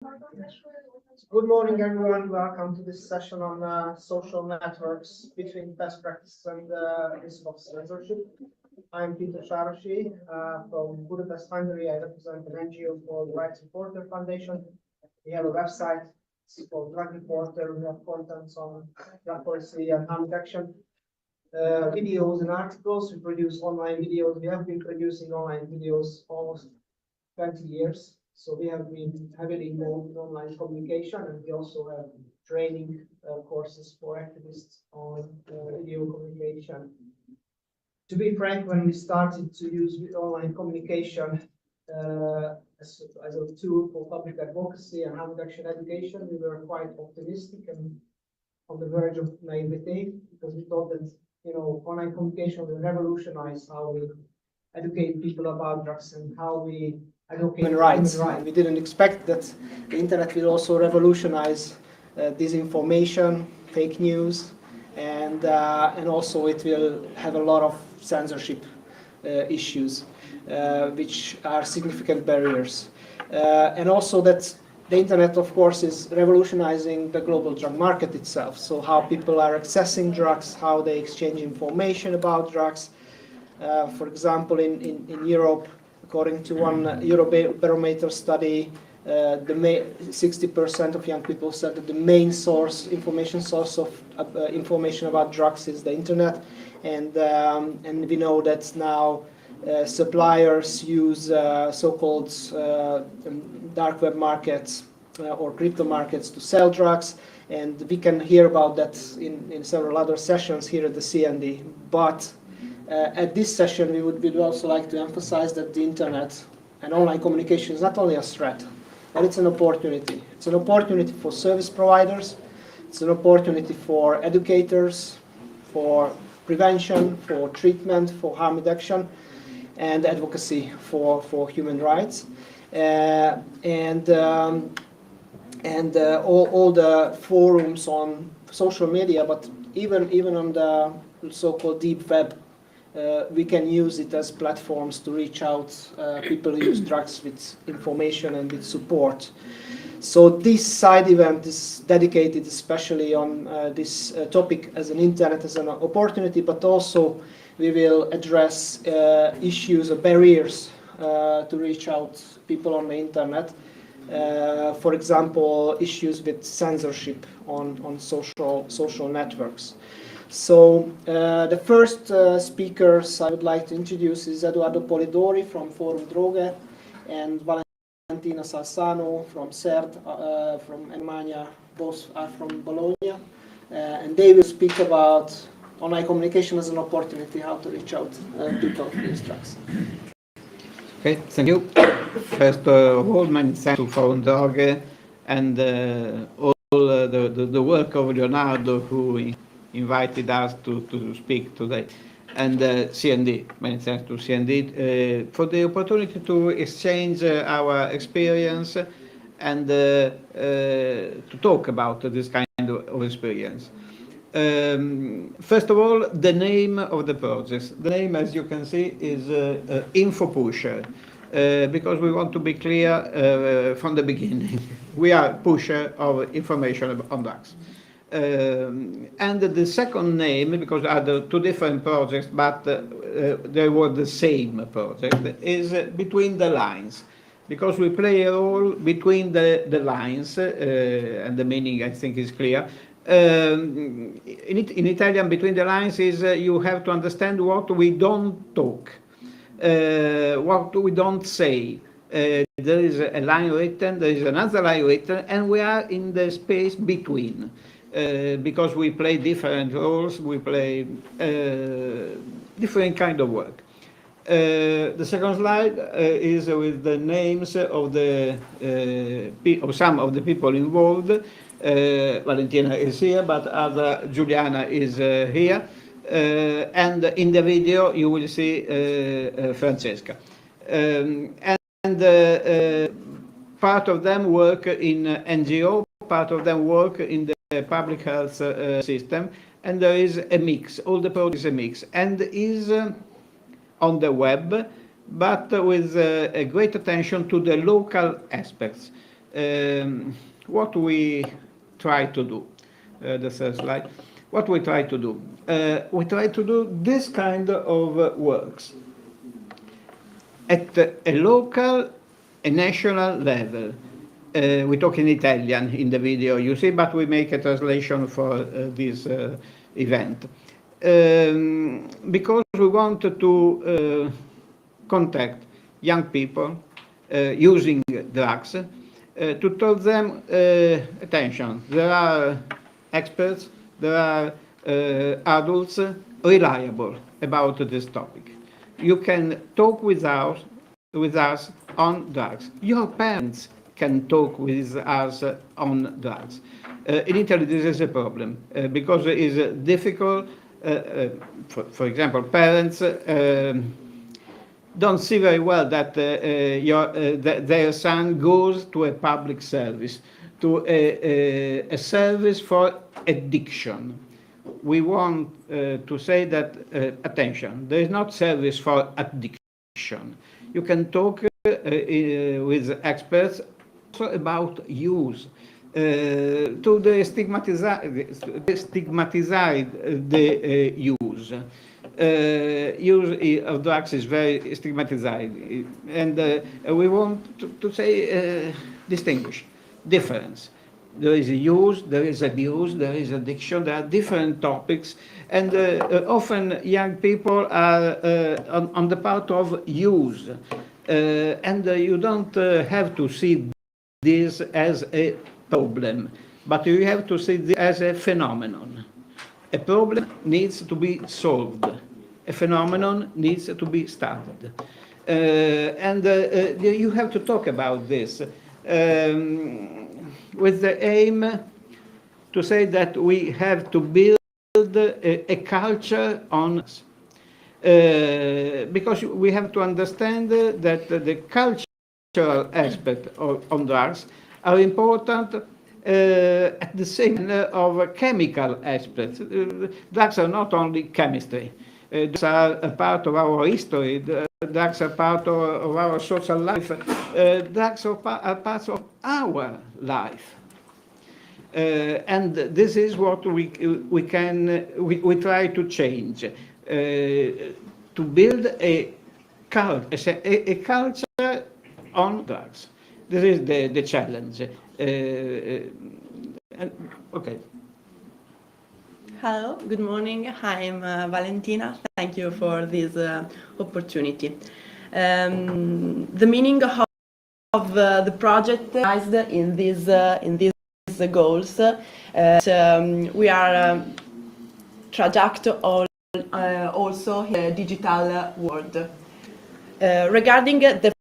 Good morning, everyone. Welcome to this session on social networks between best practices and risk of censorship. I'm Peter Sharoshi from Budapest, Hungary. I represent an NGO called Rights Reporter Foundation. We have a website, it's called Drug Reporter. We have contents on drug policy and harm reduction, videos and articles. We produce online videos. We have been producing online videos almost 20 years. So we have been heavily involved in online communication, and we also have training courses for activists on video communication. To be frank, when we started to use online communication as a tool for public advocacy and harm reduction education, we were quite optimistic and on the verge of naivety, because we thought that online communication will revolutionize how we educate people about drugs and how we human rights. And we didn't expect that the internet will also revolutionize disinformation, fake news, and also it will have a lot of censorship issues, which are significant barriers. And also that the internet, of course, is revolutionizing the global drug market itself. So how people are accessing drugs, how they exchange information about drugs. For example, in Europe, according to one Eurobarometer study, 60% of young people said that the main information source of information about drugs is the internet, and we know that now suppliers use so-called dark web markets or crypto markets to sell drugs, and we can hear about that in several other sessions here at the CND. But at this session, we would also like to emphasize that the internet and online communication is not only a threat, but it's an opportunity. It's an opportunity for service providers, it's an opportunity for educators, for prevention, for treatment, for harm reduction, and advocacy for human rights. And all the forums on social media, but even on the so-called deep web, we can use it as platforms to reach out people who use drugs with information and with support. So this side event is dedicated especially on this topic as an internet, as an opportunity, but also we will address issues or barriers to reach out people on the internet. For example, issues with censorship on social networks. So the first speakers I would like to introduce is Eduardo Polidori from Forum Droge and Valentina Salzano from CERT from Emania. Both are from Bologna, and they will speak about online communication as an opportunity, how to reach out people who use drugs. Okay, thank you. First of all, many thanks to Forum Droge and all the work of Leonardo, who invited us to speak today, and CND. Many thanks to CND for the opportunity to exchange our experience and to talk about this kind of experience. First of all, the name of the project. The name, as you can see, is Info Pusher, because we want to be clear from the beginning. We are pusher of information on drugs. And the second name, because there are two different projects, but they were the same project, is Between the Lines, because we play a role between the lines, and the meaning, I think, is clear. In Italian, between the lines is you have to understand what we don't talk, what we don't say. There is a line written, there is another line written, and we are in the space between. Because we play different roles, we play different kind of work. The second slide is with the names of some of the people involved. Valentina is here, but other Juliana is here, and in the video you will see Francesca, and part of them work in NGO, part of them work in the public health system, and there is a mix. All the project is a mix, and is on the web, but with a great attention to the local aspects. what we try to do. The third slide. What we try to do. We try to do this kind of works at a local, a national level. We talk in Italian in the video, you see, but we make a translation for this event. Because we want to contact young people using drugs, to tell them, attention, there are experts, there are adults reliable about this topic. You can talk with us on drugs. Your parents can talk with us on drugs. In Italy, this is a problem because it is difficult. For example, parents don't see very well that their son goes to a public service, to a service for addiction. We want to say that, attention, there is not service for addiction. You can talk with experts also about use, to stigmatize the use. Use of drugs is very stigmatized, and we want to say distinguish, difference. There is use, there is abuse, there is addiction, there are different topics, and often young people are on the part of use, and you don't have to see this as a problem, but you have to see this as a phenomenon. A problem needs to be solved. A phenomenon needs to be started. And you have to talk about this with the aim to say that we have to build a culture on because we have to understand that the cultural aspect on drugs are important at the same of chemical aspects. Drugs are not only chemistry. Drugs are a part of our history. Drugs are part of our social life. Drugs are parts of our life. And this is what we try to change, to build a culture on drugs. This is the challenge. Okay. Hello, good morning. I'm Valentina. Thank you for this opportunity. The meaning of the project lies in these goals. We are traject also in the digital world. Regarding the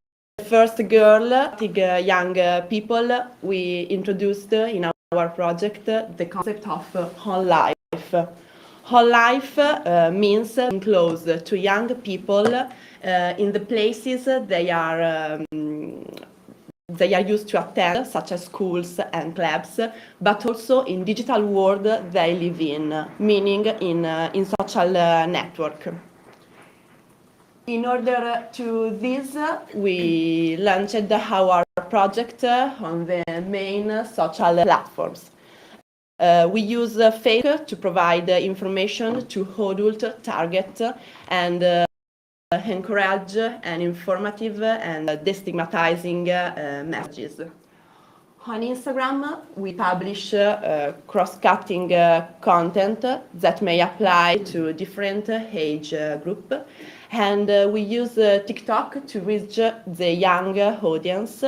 first girl, young people, we introduced in our project the concept of whole life. Whole life means being close to young people in the places they are used to attend, such as schools and clubs, but also in digital world they live in, meaning in social network. In order to this, we launched our project on the main social platforms. We use fake to provide information to adult target and encourage an informative and destigmatizing messages. On Instagram, we publish cross-cutting content that may apply to different age group. And we use TikTok to reach the young audience,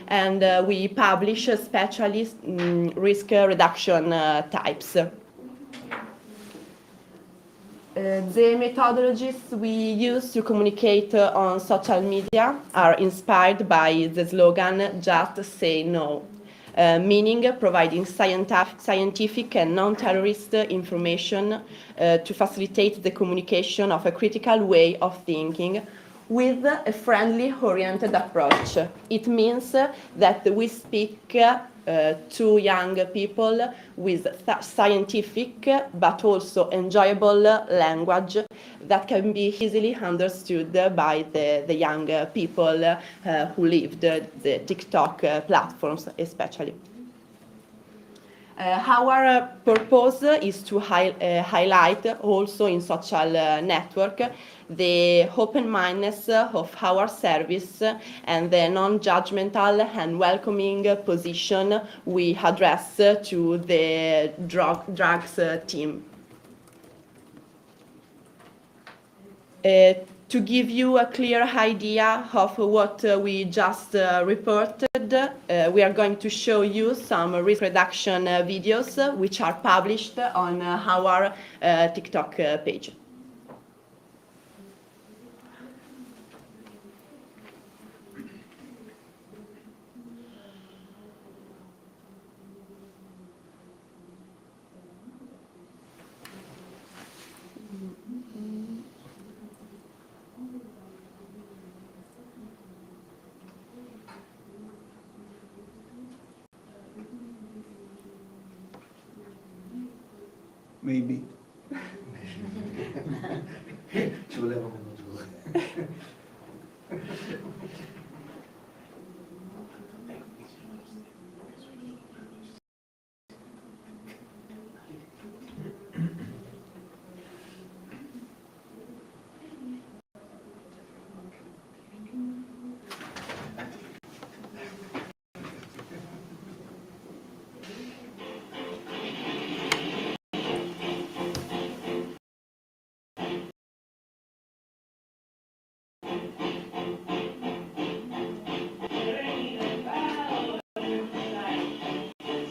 and we publish specialist risk reduction types. The methodologies we use to communicate on social media are inspired by the slogan, "Just say no." Meaning providing scientific and non-terrorist information to facilitate the communication of a critical way of thinking with a friendly-oriented approach. It means that we speak to young people with scientific but also enjoyable language that can be easily understood by the young people who live the TikTok platforms especially. Our purpose is to highlight also in social network the open-mindedness of our service and the non-judgmental and welcoming position we address to the drugs team. To give you a clear idea of what we just reported, we are going to show you some risk reduction videos which are published on our TikTok page. Maybe. Ci voleva uno giù.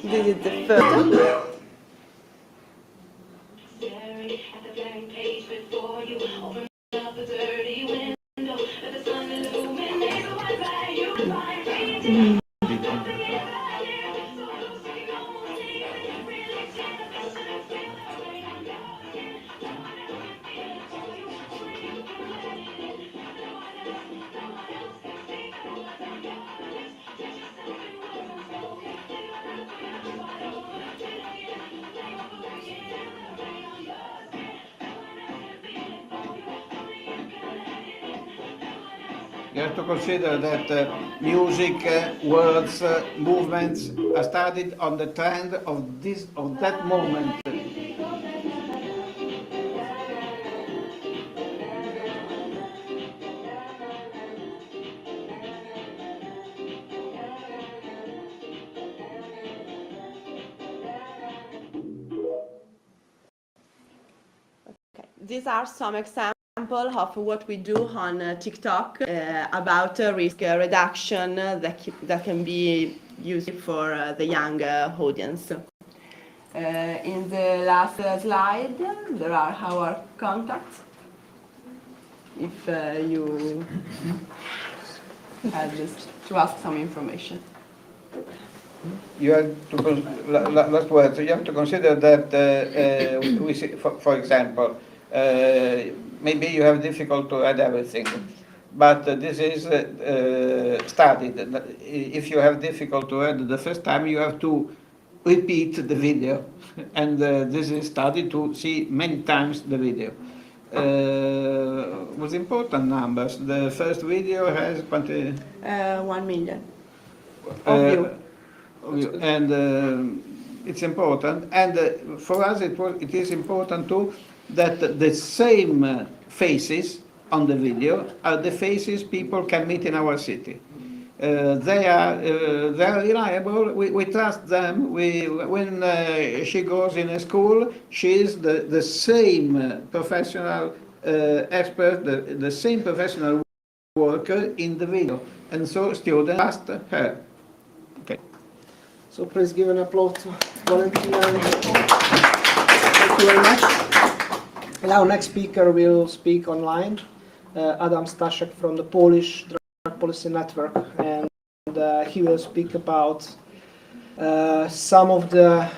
This is the photo. You have to consider that music, words, movements are studied on the trend of that moment. Okay. These are some examples of what we do on TikTok about risk reduction that can be used for the young audience. In the last slide, there are our contacts. If you have to ask some information. You have to last word. So you have to consider that we see, for example, maybe you have difficult to read everything, but this is studied. If you have difficult to read the first time, you have to repeat the video, and this is studied to see many times the video. With important numbers, the first video has 1 million of views. And it's important. And for us, it is important too that the same faces on the video are the faces people can meet in our city. They are reliable. We trust them. When she goes in a school, she is the same professional expert, the same professional worker in the video, and so students trust her. Okay. So please give an applause to Valentina. Thank you very much. Now next speaker will speak online, Adam Staszek from the Polish Drug Policy Network, and he will speak about some of the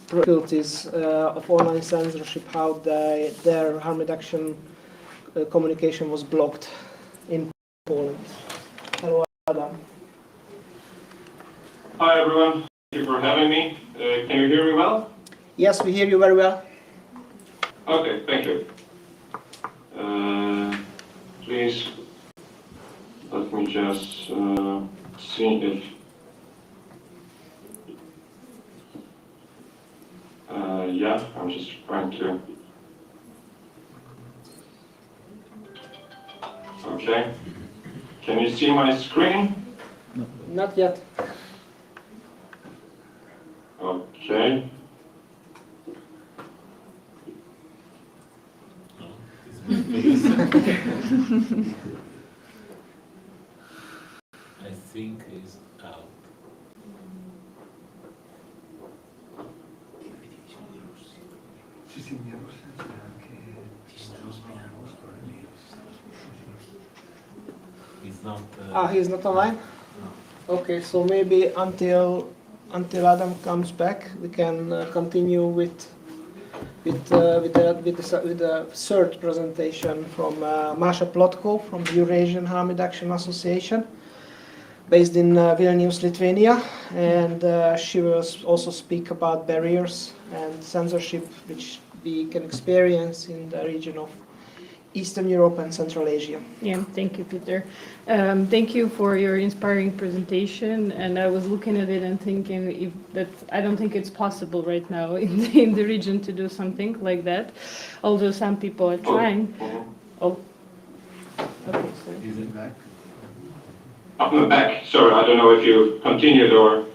difficulties of online censorship, how their harm reduction communication was blocked. in Poland. Hello, Adam. Hi everyone, thank you for having me. Can you hear me well? Yes, we hear you very well. Okay, thank you. Please let me just see if yeah, I'm just trying to. Okay. Can you see my screen? Not yet. Okay. I think is out. He's not. He's not online? Okay, so maybe until Adam comes back, we can continue with the third presentation from Masha Plotko from the Eurasian Harm Reduction Association, based in Vilnius, Lithuania, and she will also speak about barriers and censorship which we can experience in the region of Eastern Europe and Central Asia. Yeah, thank you, Peter. Thank you for your inspiring presentation. And I was looking at it and thinking I don't think it's possible right now in the region to do something like that, although some people are trying. Oh, okay, sorry. Is it back? I'm back. Sorry, I don't know if you continued or.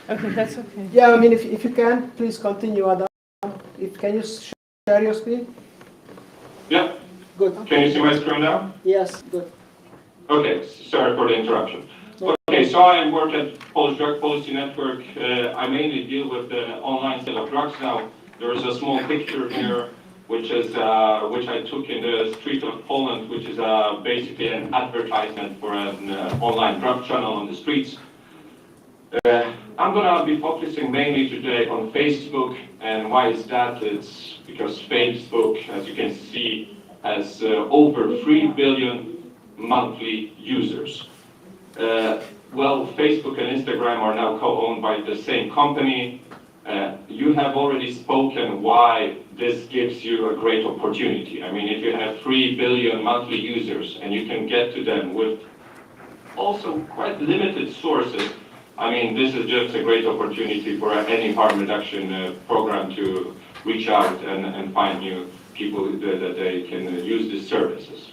Okay, that's okay. Yeah, I mean, if you can, please continue, Adam. Can you share your screen? Yeah. Good. Can you see my screen now? Yes, good. Okay, sorry for the interruption. Okay, so I work at Polish Drug Policy Network. I mainly deal with the online sale of drugs now. There is a small picture here, which I took in the street of Poland, which is basically an advertisement for an online drug channel on the streets. I'm gonna be focusing mainly today on Facebook, and why is that? It's because Facebook, as you can see, has over 3 billion monthly users. Well, Facebook and Instagram are now co-owned by the same company. You have already spoken why this gives you a great opportunity. I mean, if you have 3 billion monthly users and you can get to them with also quite limited sources, I mean, this is just a great opportunity for any harm reduction program to reach out and find new people that they can use these services.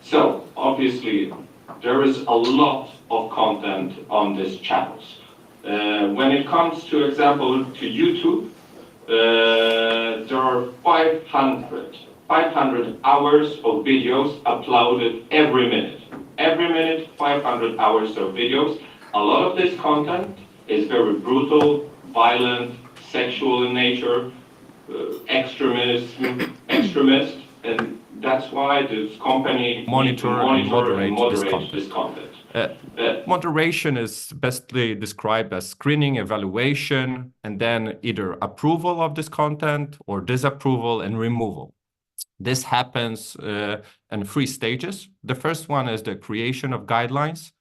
So, obviously, there is a lot of content on these channels. When it comes, to example, to YouTube, there are 500 hours of videos uploaded every minute. Every minute, 500 hours of videos. A lot of this content is very brutal, violent, sexual in nature, extremist, and that's why this company monitor and moderate this content. Moderation is bestly described as screening, evaluation, and then either approval of this content or disapproval and removal. This happens in 3 stages. The first one is the creation of guidelines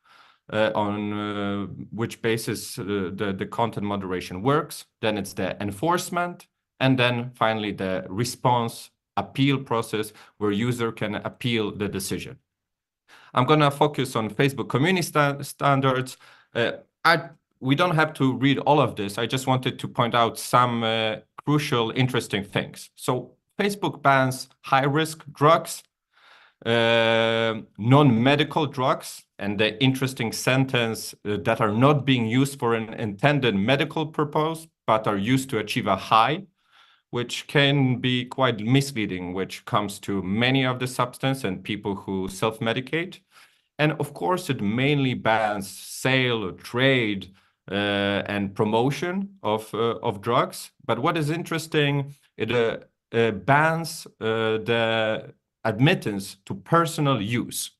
on which basis the content moderation works. Then it's the enforcement, and then finally the response appeal process where user can appeal the decision. I'm going to focus on Facebook community standards. We don't have to read all of this. I just wanted to point out some crucial, interesting things. So Facebook bans high-risk drugs, non-medical drugs, and the interesting sentence that are not being used for an intended medical purpose, but are used to achieve a high, which can be quite misleading, which comes to many of the substance and people who self-medicate. And of course, it mainly bans sale, trade, and promotion of drugs. But what is interesting, it bans the admittance to personal use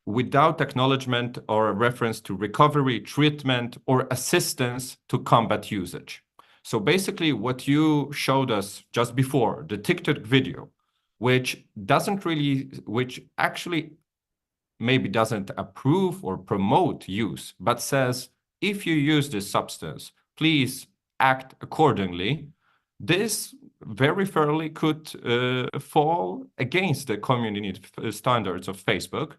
without acknowledgement or a reference to recovery, treatment, or assistance to combat usage. So basically what you showed us just before, the TikTok video, which actually maybe doesn't approve or promote use, but says, if you use this substance, please act accordingly, this very fairly could fall against the community standards of Facebook,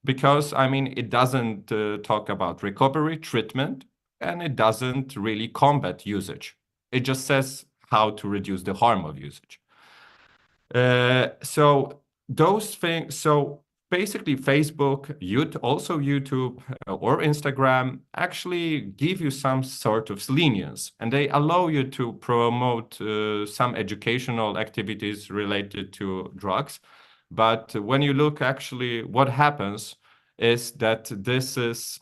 because, I mean, it doesn't talk about recovery, treatment, and it doesn't really combat usage. It just says how to reduce the harm of usage. So those things, so basically Facebook, also YouTube or Instagram actually give you some sort of lenience, and they allow you to promote some educational activities related to drugs. But when you look actually what happens is that this is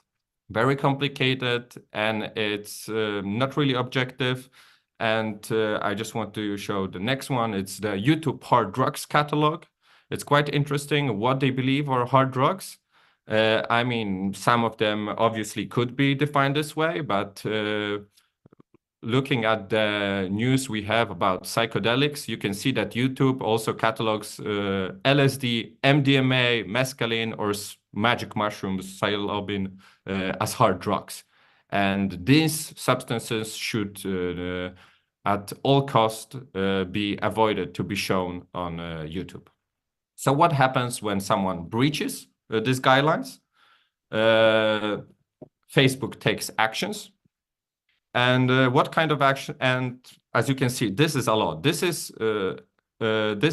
very complicated and it's not really objective. And I just want to show the next one. It's the YouTube hard drugs catalog. It's quite interesting what they believe are hard drugs. I mean, some of them obviously could be defined this way, but looking at the news we have about psychedelics, you can see that YouTube also catalogs LSD, MDMA, mescaline, or magic mushrooms, psilocybin, as hard drugs. And these substances should, at all cost, be avoided to be shown on YouTube. So what happens when someone breaches these guidelines? Facebook takes actions. And what kind of action? And as you can see, this is a lot. This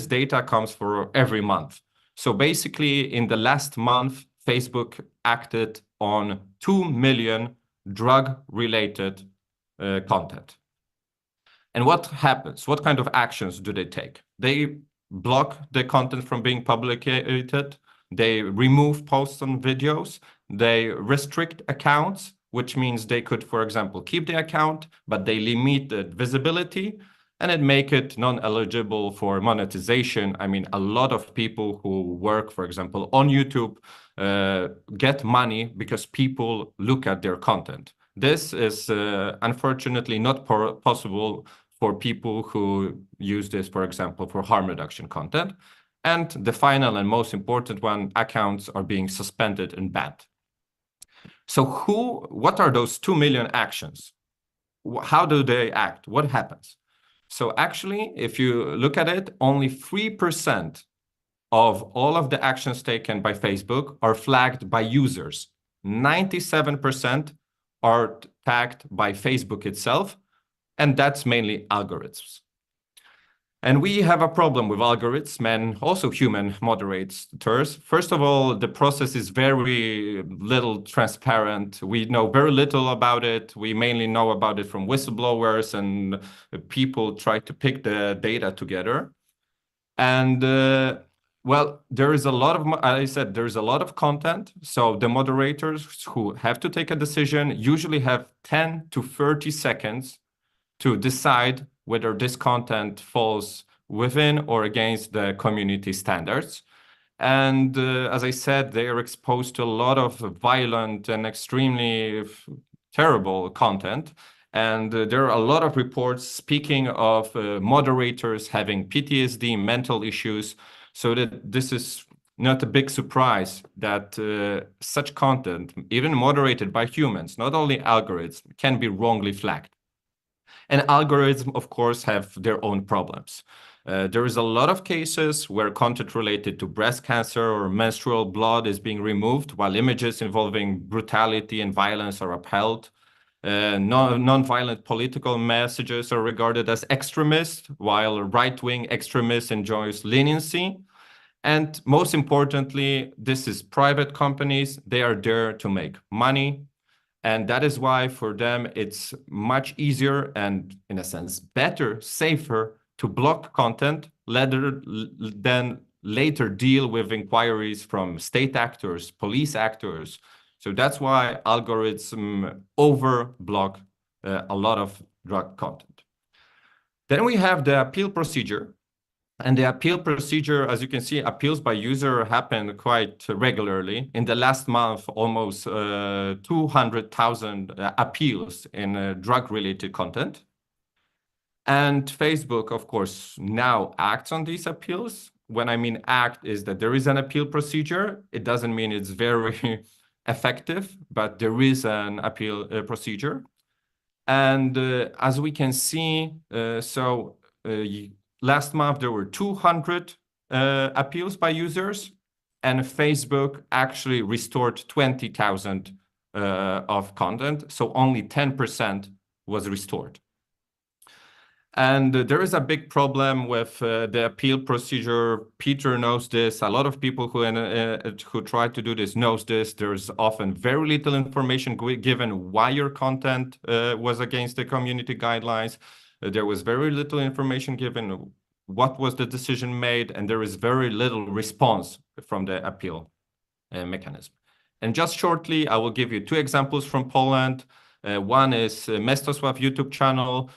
data comes for every month. So basically, in the last month, Facebook acted on 2 million drug-related content. And what happens? What kind of actions do they take? They block the content from being publicated. They remove posts and videos. They restrict accounts, which means they could, for example, keep the account, but they limit the visibility and it make it non-eligible for monetization. I mean, a lot of people who work, for example, on YouTube get money because people look at their content. This is unfortunately not possible for people who use this, for example, for harm reduction content. And the final and most important one, accounts are being suspended and banned. So what are those 2 million actions? How do they act? What happens? So actually, if you look at it, only 3% of all of the actions taken by Facebook are flagged by users. 97% are tagged by Facebook itself, and that's mainly algorithms. And we have a problem with algorithms and also human moderators. First of all, the process is very little transparent. We know very little about it. We mainly know about it from whistleblowers, and people try to pick the data together. And well, there is a lot of, I said, there's a lot of content. So the moderators who have to take a decision usually have 10 to 30 seconds to decide whether this content falls within or against the community standards. And as I said, they are exposed to a lot of violent and extremely terrible content. And there are a lot of reports speaking of moderators having PTSD, mental issues. So that this is not a big surprise that such content, even moderated by humans, not only algorithms, can be wrongly flagged. And algorithms, of course, have their own problems. There is a lot of cases where content related to breast cancer or menstrual blood is being removed, while images involving brutality and violence are upheld. Non-violent political messages are regarded as extremist, while right-wing extremists enjoys leniency. And most importantly, this is private companies. They are there to make money. And that is why for them, it's much easier and, in a sense, better, safer to block content than later deal with inquiries from state actors, police actors. So that's why algorithms over-block a lot of drug content. Then we have the appeal procedure. And the appeal procedure, as you can see, appeals by user happen quite regularly. In the last month, almost 200,000 appeals in drug-related content. And Facebook, of course, now acts on these appeals. when I mean act, is that there is an appeal procedure. It doesn't mean it's very effective, but there is an appeal procedure. And as we can see, last month there were 200 appeals by users, and Facebook actually restored 20,000 of content, so only 10% was restored. And there is a big problem with the appeal procedure. Peter knows this. A lot of people who try to do this knows this. There's often very little information given why your content was against the community guidelines. There was very little information given what was the decision made, and there is very little response from the appeal mechanism. And just shortly, I will give you two examples from Poland. One is Mestosław YouTube channel,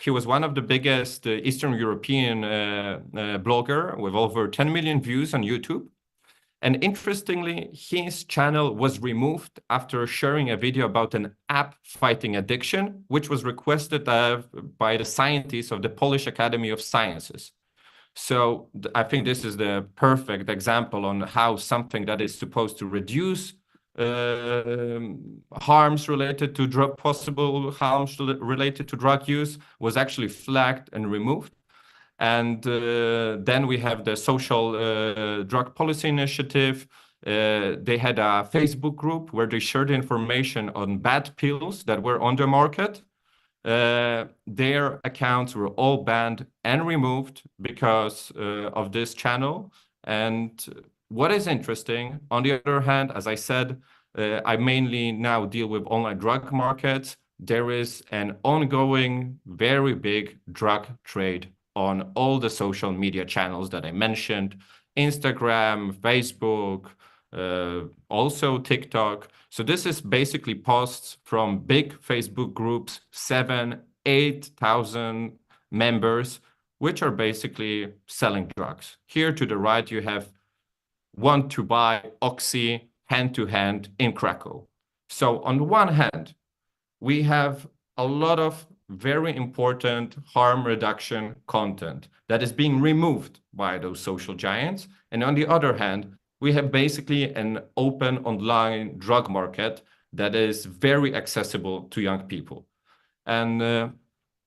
he was one of the biggest Eastern European blogger with over 10 million views on YouTube. And interestingly, his channel was removed after sharing a video about an app fighting addiction, which was requested by the scientists of the Polish Academy of Sciences. So I think this is the perfect example on how something that is supposed to reduce harms related to possible harms related to drug use was actually flagged and removed. And then we have the social drug policy initiative. They had a Facebook group where they shared information on bad pills that were on the market. Their accounts were all banned and removed because of this channel. And what is interesting, on the other hand, as I said, I mainly now deal with online drug markets. There is an ongoing, very big drug trade on all the social media channels that I mentioned, Instagram, Facebook, also TikTok. So this is basically posts from big Facebook groups, 7,000-8,000 members, which are basically selling drugs. Here to the right, you have want to buy Oxy hand-to-hand in Krakow. So on the one hand, we have a lot of very important harm reduction content that is being removed by those social giants. And on the other hand, we have basically an open online drug market that is very accessible to young people. And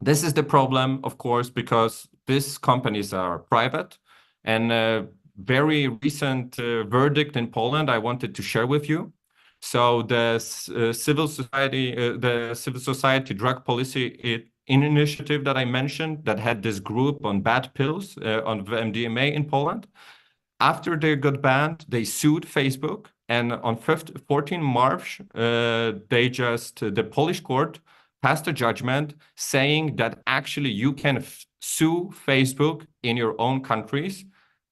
this is the problem, of course, because these companies are private. And very recent verdict in Poland I wanted to share with you. So the civil society drug policy initiative that I mentioned that had this group on bad pills on MDMA in Poland, after they got banned, they sued Facebook. And on 14 March, the Polish court passed a judgment saying that actually you can sue Facebook in your own countries,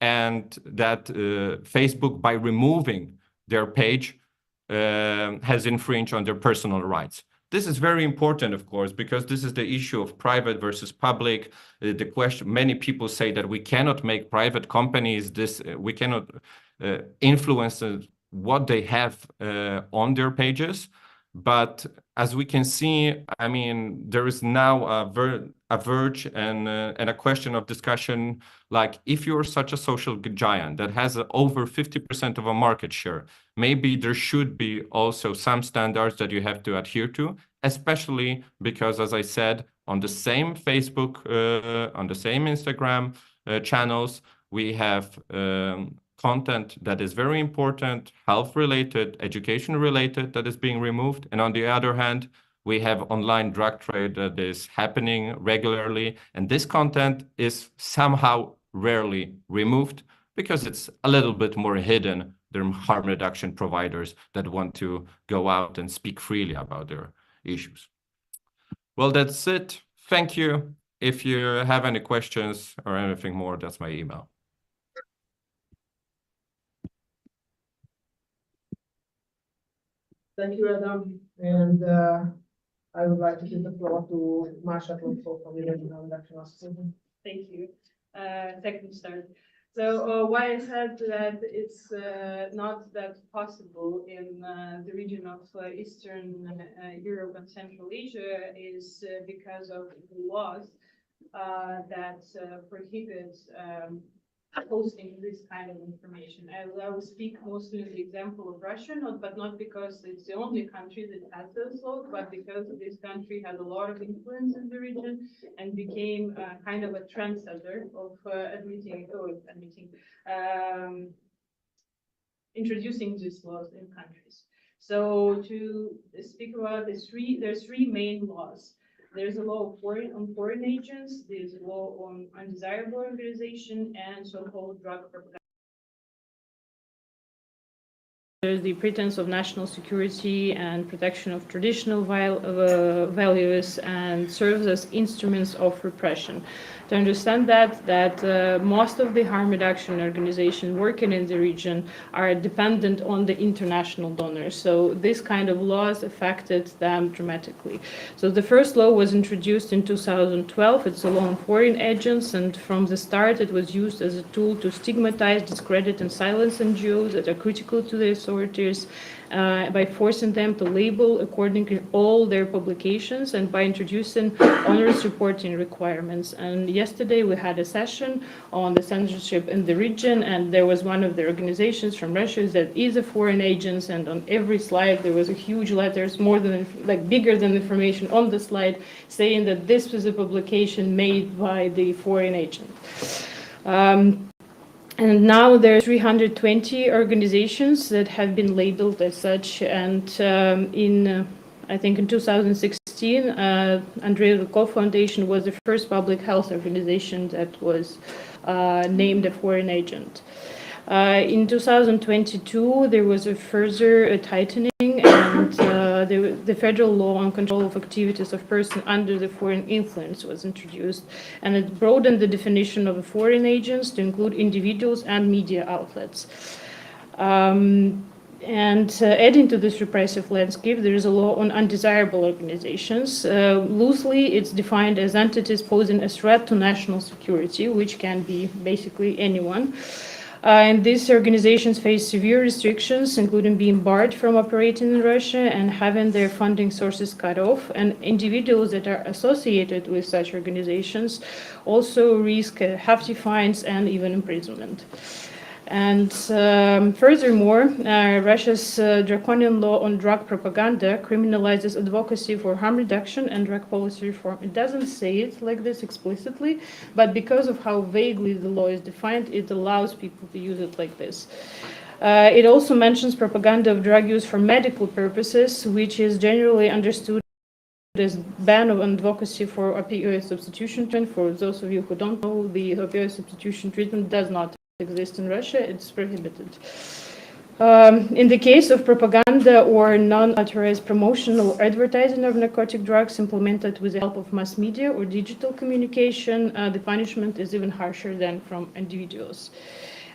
and that Facebook, by removing their page, has infringed on their personal rights. This is very important, of course, because this is the issue of private versus public. The question, many people say that we cannot make private companies we cannot influence what they have on their pages. But as we can see, I mean, there is now a verge and a question of discussion, like if you're such a social giant that has over 50% of a market share, maybe there should be also some standards that you have to adhere to, especially because, as I said, on the same Facebook, on the same Instagram channels, we have content that is very important, health-related, education-related, that is being removed. And on the other hand, we have online drug trade that is happening regularly. And this content is somehow rarely removed because it's a little bit more hidden than harm reduction providers that want to go out and speak freely about their issues. Well, that's it. Thank you. If you have any questions or anything more, that's my email. Thank you, Adam. And I would like to give the floor to Marsha from the Regional Reduction Association. Thank you. Second start. So why I said that it's not that possible in the region of Eastern Europe and Central Asia is because of the laws that prohibit posting this kind of information. I will speak mostly on the example of Russia, but not because it's the only country that has those laws, but because this country has a lot of influence in the region and became kind of a trendsetter of introducing these laws in countries. So to speak about there's three main laws. There's a law on foreign agents, there's a law on undesirable organization, and so-called drug propaganda. There's the pretense of national security and protection of traditional values and serves as instruments of repression. To understand that most of the harm reduction organizations working in the region are dependent on the international donors. So this kind of laws affected them dramatically. So the first law was introduced in 2012. It's a law on foreign agents, and from the start it was used as a tool to stigmatize, discredit, and silence NGOs that are critical to the authorities by forcing them to label according to all their publications and by introducing onerous reporting requirements. And yesterday we had a session on the censorship in the region, and there was one of the organizations from Russia that is a foreign agent, and on every slide there was a huge letters, more than bigger than information on the slide, saying that this was a publication made by the foreign agent. And now there are 320 organizations that have been labeled as such. And I think in 2016, Andrei Rykov Foundation was the first public health organization that was named a foreign agent. In 2022, there was a further tightening, and the federal law on control of activities of persons under the foreign influence was introduced, and it broadened the definition of foreign agents to include individuals and media outlets. Adding to this repressive landscape, there is a law on undesirable organizations. Loosely, it's defined as entities posing a threat to national security, which can be basically anyone. And these organizations face severe restrictions, including being barred from operating in Russia and having their funding sources cut off. And individuals that are associated with such organizations also risk hefty fines and even imprisonment. And furthermore, Russia's draconian law on drug propaganda criminalizes advocacy for harm reduction and drug policy reform. It doesn't say it like this explicitly, but because of how vaguely the law is defined, it allows people to use it like this. It also mentions propaganda of drug use for medical purposes, which is generally understood as ban of advocacy for opioid substitution treatment. For those of you who don't know, the opioid substitution treatment does not exist in Russia, it's prohibited. In the case of propaganda or non-authorized promotional advertising of narcotic drugs implemented with the help of mass media or digital communication, the punishment is even harsher than from individuals.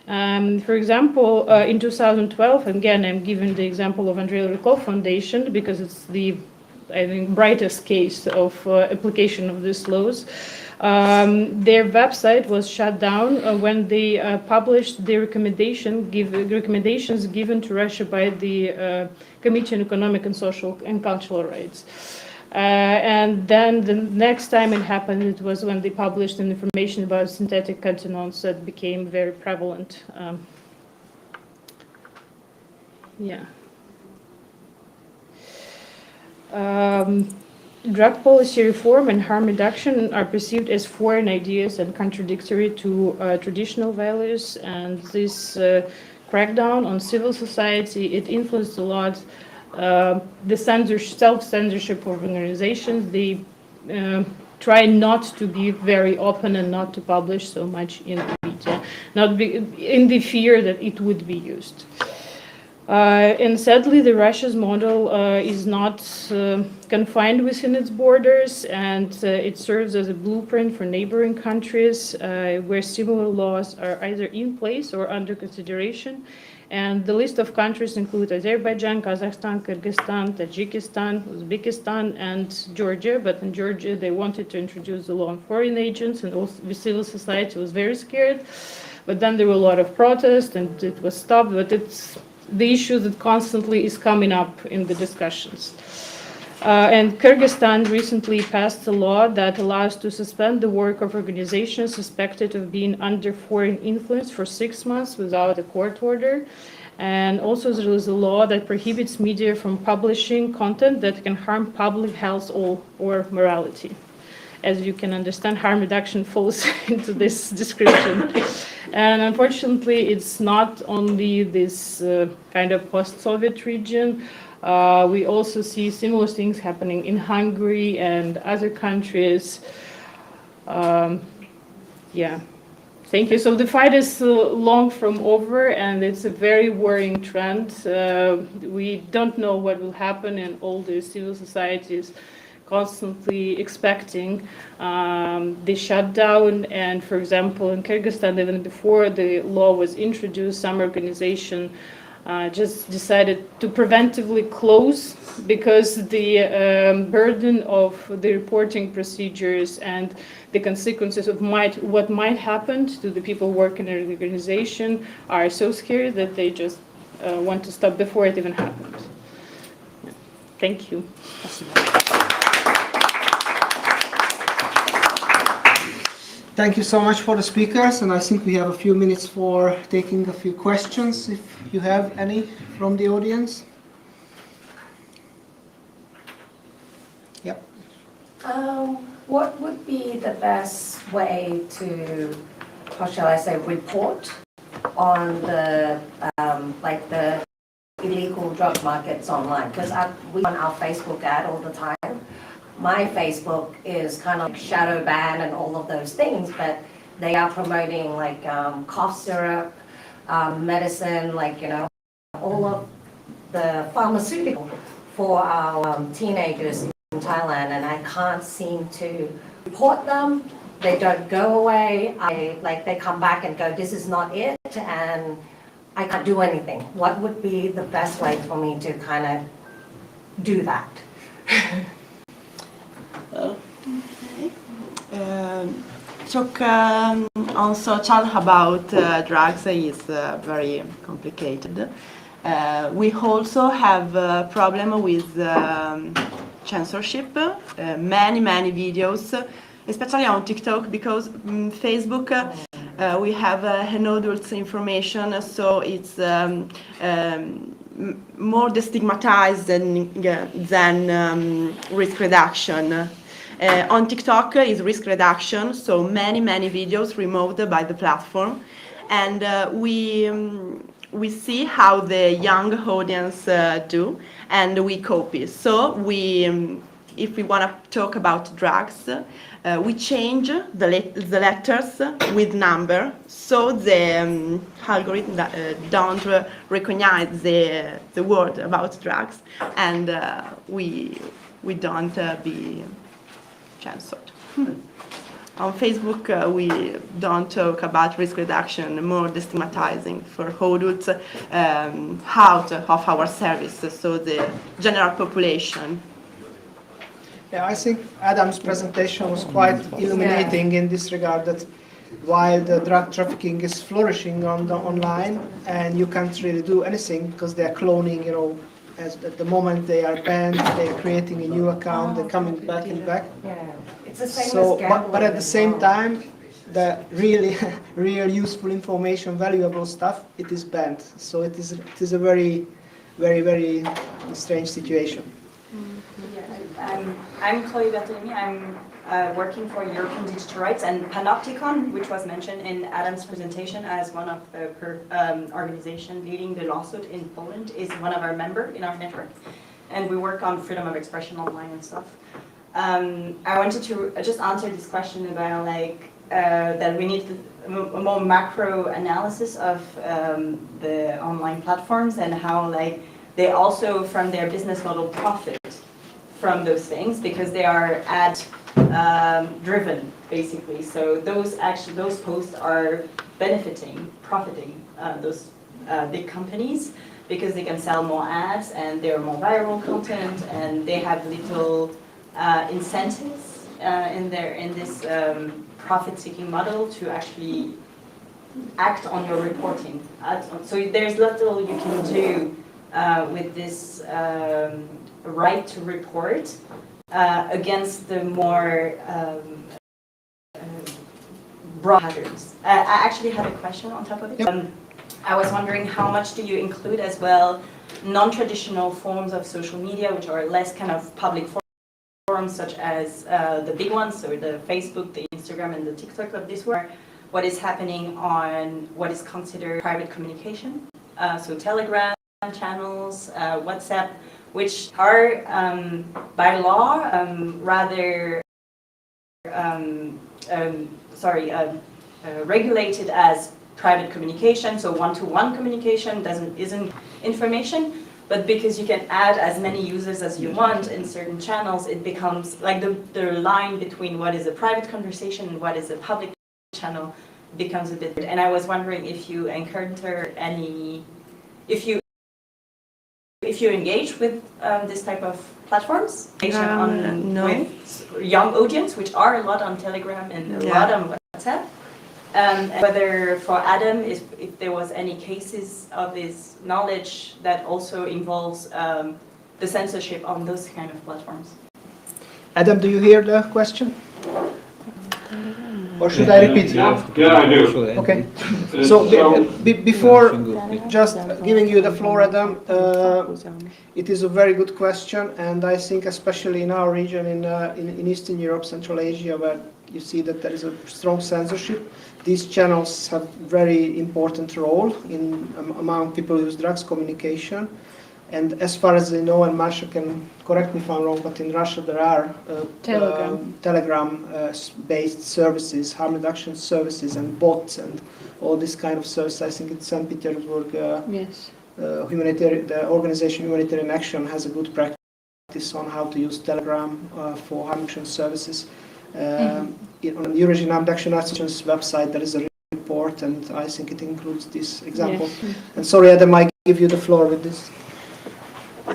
For example, in 2012, again, I'm giving the example of Andrei Rykov Foundation because it's the, I think, brightest case of application of these laws. Their website was shut down when they published the recommendations given to Russia by the Committee on Economic and Social and Cultural Rights. And then the next time it happened, it was when they published information about synthetic cannabinoids that became very prevalent. Drug policy reform and harm reduction are perceived as foreign ideas and contradictory to traditional values, and this crackdown on civil society, it influenced a lot the self-censorship of organizations. They try not to be very open and not to publish so much in the media, in the fear that it would be used. And sadly, the Russia's model is not confined within its borders, and it serves as a blueprint for neighboring countries where similar laws are either in place or under consideration. And the list of countries include Azerbaijan, Kazakhstan, Kyrgyzstan, Tajikistan, Uzbekistan, and Georgia. But in Georgia, they wanted to introduce the law on foreign agents, and also the civil society was very scared. But then there were a lot of protests, and it was stopped. But it's the issue that constantly is coming up in the discussions. And Kyrgyzstan recently passed a law that allows to suspend the work of organizations suspected of being under foreign influence for 6 months without a court order. And also there is a law that prohibits media from publishing content that can harm public health or morality. As you can understand, harm reduction falls into this description. And unfortunately, it's not only this kind of post-Soviet region. We also see similar things happening in Hungary and other countries. Yeah, thank you. So the fight is long from over, and it's a very worrying trend. We don't know what will happen, and all the civil societies constantly expecting the shutdown. And for example, in Kyrgyzstan, even before the law was introduced, some organization just decided to preventively close because the burden of the reporting procedures and the consequences of what might happen to the people working in the organization are so scary that they just want to stop before it even happens. Thank you. Thank you so much for the speakers, and I think we have a few minutes for taking a few questions, if you have any from the audience. Yep. What would be the best way to, how shall I say, report on the like the illegal drug markets online? Because we on our Facebook ad all the time. My Facebook is kind of like shadow ban and all of those things, but they are promoting like cough syrup, medicine, like, you know, all of the pharmaceutical for our teenagers in Thailand, and I can't seem to report them. They don't go away. They come back and go, this is not it, and I can't do anything. What would be the best way for me to kind of do that? Talk on social about drugs is very complicated. We also have a problem with censorship. Many videos, especially on TikTok, because Facebook we have an adult information, so it's more destigmatized than risk reduction. On TikTok is risk reduction, so many videos removed by the platform, and we see how the young audience do, and we copy. So if we want to talk about drugs, we change the letters with number, so the algorithm don't recognize the word about drugs, and we don't be censored. On Facebook, we don't talk about risk reduction, more destigmatizing for adults out of our service, so the general population. Yeah, I think Adam's presentation was quite illuminating in this regard, that while the drug trafficking is flourishing on the online, and you can't really do anything because they are cloning, you know, as at the moment they are banned, they are creating a new account, they're coming back and back. Yeah, it's the same So, as gambling. but at the same time, the really real useful information, valuable stuff, it is banned. So it is a very strange situation. I'm Chloe Bertolini. I'm working for European Digital Rights, and Panopticon, which was mentioned in Adam's presentation as one of the organizations leading the lawsuit in Poland, is one of our members in our network, and we work on freedom of expression online and stuff. I wanted to just answer this question about that we need a more macro analysis of the online platforms and how they also, from their business model, profit from those things because they are ad driven, basically. So those posts are profiting those big companies because they can sell more ads and they're more viral content, and they have little incentives in this profit-seeking model to actually act on your reporting. So there's little you can do with this right to report against the more broad patterns. I actually had a question on top of it. I was wondering how much do you include as well non-traditional forms of social media, which are less kind of public forums, such as the big ones, so the Facebook, the Instagram, and the TikTok of this world. What is happening on what is considered private communication, so Telegram channels, WhatsApp, which are by law rather regulated as private communication, so one-to-one communication isn't information, but because you can add as many users as you want in certain channels, it becomes like the line between what is a private conversation and what is a public channel becomes a bit. And I was wondering if you encounter any, if you engage with this type of platforms, No. with young audience, which are a lot on Telegram and a lot on WhatsApp. And whether for Adam, if there was any cases of his knowledge that also involves the censorship on those kind of platforms. Adam, do you hear the question? Or should I repeat? Yeah, I do. Okay. So before just giving you the floor, Adam, it is a very good question, and I think especially in our region, in Eastern Europe, Central Asia, where you see that there is a strong censorship, these channels have very important role in among people who use drugs communication. And as far as I know, and Marsha can correct me if I'm wrong, but in Russia there are Telegram-based services, harm reduction services, and bots, and all this kind of service. I think in St. Petersburg, Yes. the organization Humanitarian Action has a good practice on how to use Telegram for harm reduction services. On the Eurasian Harm Reduction Association's website, there is a report, and I think it includes this example. Yes. And sorry, Adam, I give you the floor with this.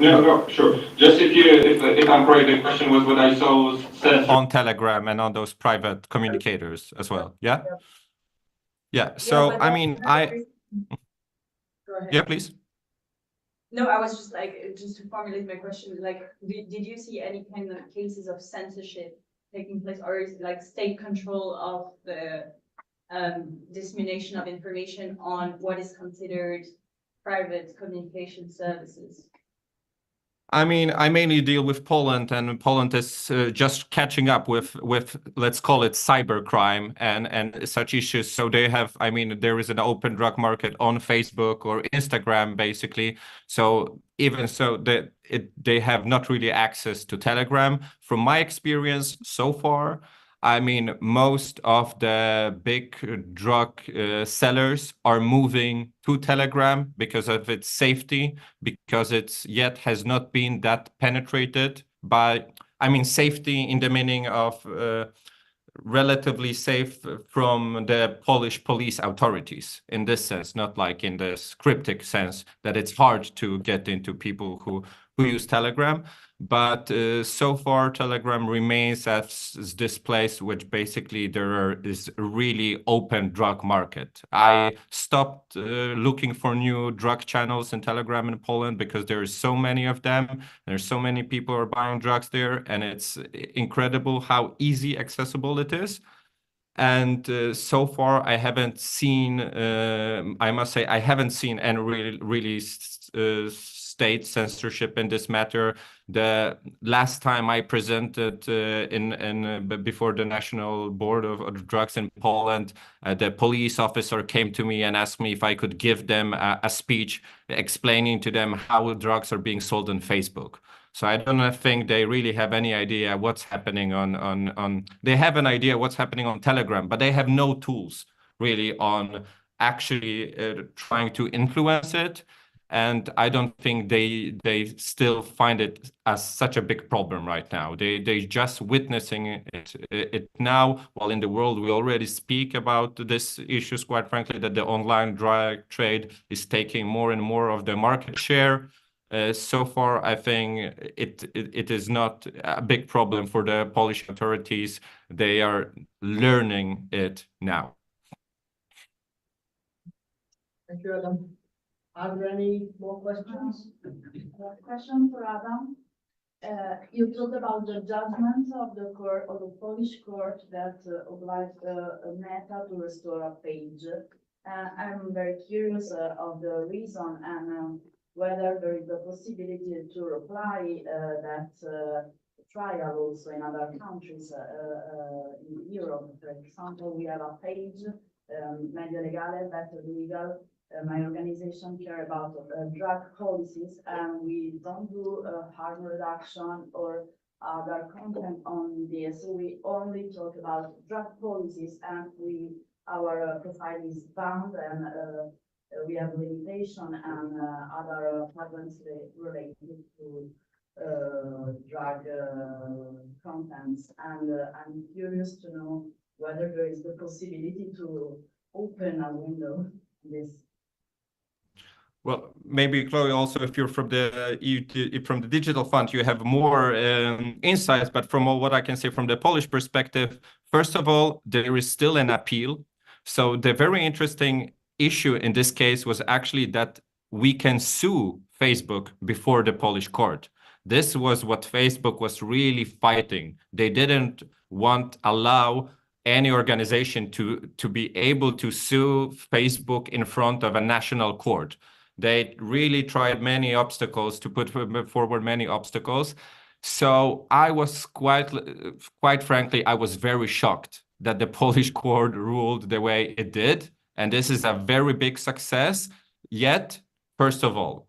No, sure. Just if I'm correct, the question was what I saw censored on Telegram and on those private communicators as well. Yeah. Yeah. So I mean, yeah, please. No, I was just like, just to formulate my question, like, did you see any kind of cases of censorship taking place, or is it like state control of the dissemination of information on what is considered private communication services? I mean, I mainly deal with Poland, and Poland is just catching up with let's call it cybercrime and such issues. So they have, I mean, there is an open drug market on Facebook or Instagram, basically. So even so, they have not really access to Telegram. From my experience so far, I mean, most of the big drug sellers are moving to Telegram because of its safety, because it's yet has not been that penetrated by, I mean, safety in the meaning of relatively safe from the Polish police authorities in this sense, not like in this cryptic sense that it's hard to get into people who use Telegram. But so far, Telegram remains as this place which basically is a really open drug market. I stopped looking for new drug channels in Telegram in Poland because there are so many of them. There's so many people are buying drugs there, and it's incredible how easy accessible it is. And so far, I haven't seen, I must say, I haven't seen any really state censorship in this matter. The last time I presented before the National Board of Drugs in Poland, the police officer came to me and asked me if I could give them a speech explaining to them how drugs are being sold on Facebook. So I don't think they really have any idea what's happening they have an idea what's happening on Telegram, but they have no tools really on actually trying to influence it. And I don't think they still find it as such a big problem right now. They just witnessing it now, while in the world we already speak about this issues, quite frankly, that the online drug trade is taking more and more of the market share. So far, I think it is not a big problem for the Polish authorities. They are learning it now. Thank you, Adam. Are there any more questions? Question for Adam. You talked about the judgment of the court, of the Polish court that obliged Meta to restore a page. I'm very curious of the reason and whether there is a possibility to apply that trial also in other countries in Europe. For example, we have a page, Media Legale, Better Legal. My organization care about drug policies, and we don't do harm reduction or other content on this. We only talk about drug policies, and our profile is bound, and we have limitation and other problems related to drug contents. And I'm curious to know whether there is the possibility to open a window in this. Well, maybe Chloe, also if you're from the from the digital fund, you have more insights. But from all what I can say from the Polish perspective, first of all, there is still an appeal. So the very interesting issue in this case was actually that we can sue Facebook before the Polish court. This was what Facebook was really fighting. They didn't allow any organization to be able to sue Facebook in front of a national court. They really tried many obstacles to put forward many obstacles. So I was quite frankly, I was very shocked that the Polish court ruled the way it did. And this is a very big success. Yet, first of all,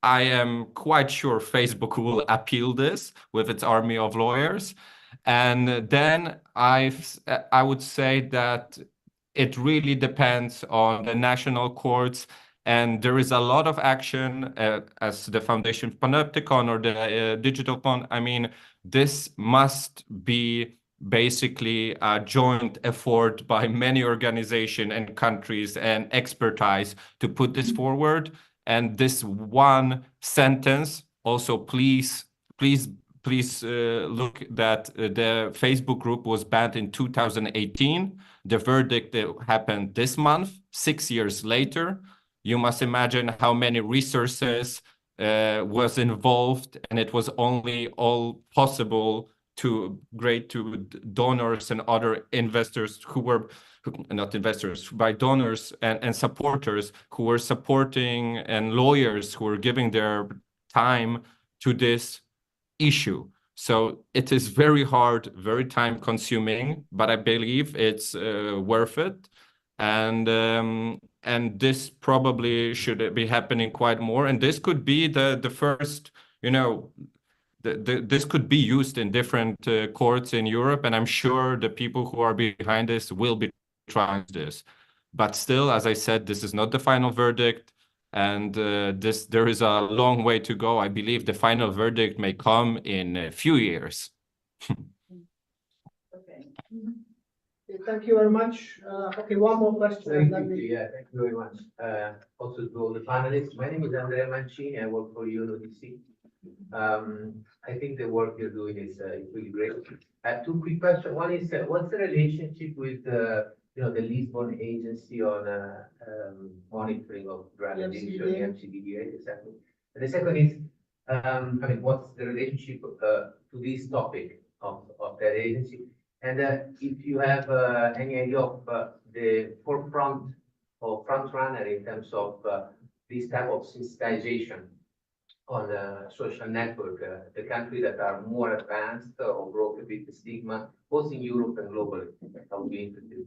I am quite sure Facebook will appeal this with its army of lawyers. And then I would say that it really depends on the national courts. And there is a lot of action as the Foundation Panopticon or the Digital Fund. I mean, this must be basically a joint effort by many organizations and countries and expertise to put this forward. And this one sentence, also please look that the Facebook group was banned in 2018. The verdict happened this month, 6 years later. You must imagine how many resources was involved, and it was only all possible to donors and other investors who were not investors, by donors and supporters who were supporting, and lawyers who were giving their time to this issue. So it is very hard, very time consuming, but I believe it's worth it. And this probably should be happening quite more. And this could be the first, this could be used in different courts in Europe. And I'm sure the people who are behind this will be trying this. But still, as I said, this is not the final verdict. And there is a long way to go. I believe the final verdict may come in a few years. Okay. Thank you very much. Okay, one more question. Thank you very much. Also to all the panelists. My name is Andrea Mancini. I work for UNODC. I think the work you're doing is really great. Two quick questions. One is, what's the relationship with the Lisbon Agency on monitoring of drug addiction, MCDDA, exactly. And the second is, what's the relationship to this topic of that agency? And if you have any idea of the forefront or front runner in terms of this type of sensitization on the social network, the countries that are more advanced or broke a bit the stigma, both in Europe and globally. I would be interested in.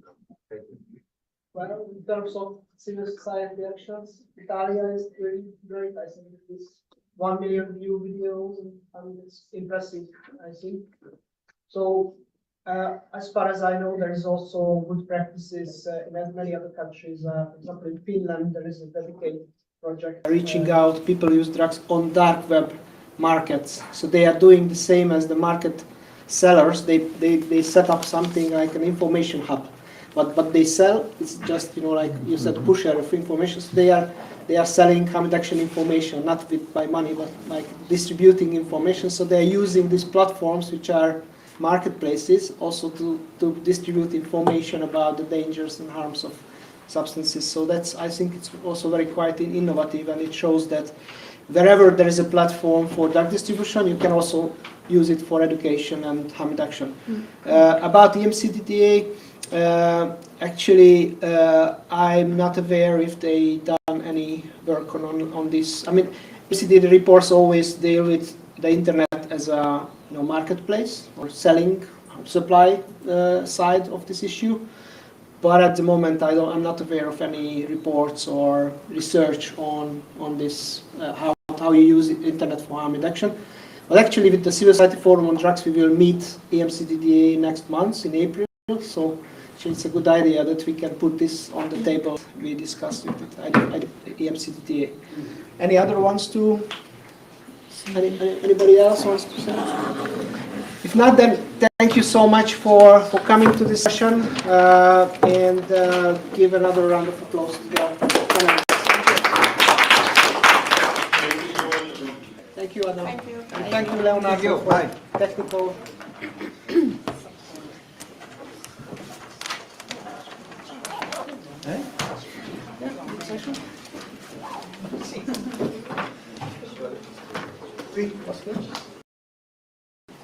Thank you. Well, in terms of civil society actions, Italy is really great. I think it's 1 million view videos, and it's impressive, I think. So, as far as I know, there is also good practices in many other countries. For example, in Finland, there is a dedicated project reaching out. People use drugs on dark web markets, so they are doing the same as the market sellers. They set up something like an information hub, but they sell. It's just like you said, pusher of information. So they are selling harm reduction information, not by money, but like distributing information. So they are using these platforms, which are marketplaces, also to distribute information about the dangers and harms of substances. So I think it's also very quite innovative, and it shows that wherever there is a platform for drug distribution, you can also use it for education and harm reduction. About the EMCDDA, actually, I'm not aware if they done any work on this. I mean, EMCDDA reports always deal with the internet as a marketplace or selling supply side of this issue. But at the moment, I'm not aware of any reports or research on this, how you use the internet for harm reduction. But actually, with the Civil Society Forum on Drugs, we will meet EMCDDA next month in April. So it's a good idea that we can put this on the table. We discussed with it, EMCDDA. Any other ones to? Anybody else wants to say? If not, then thank you so much for coming to this session, and give another round of applause to the panelists. Thank you, Adam. Thank you. And thank you, Leonardo, for technical. Session?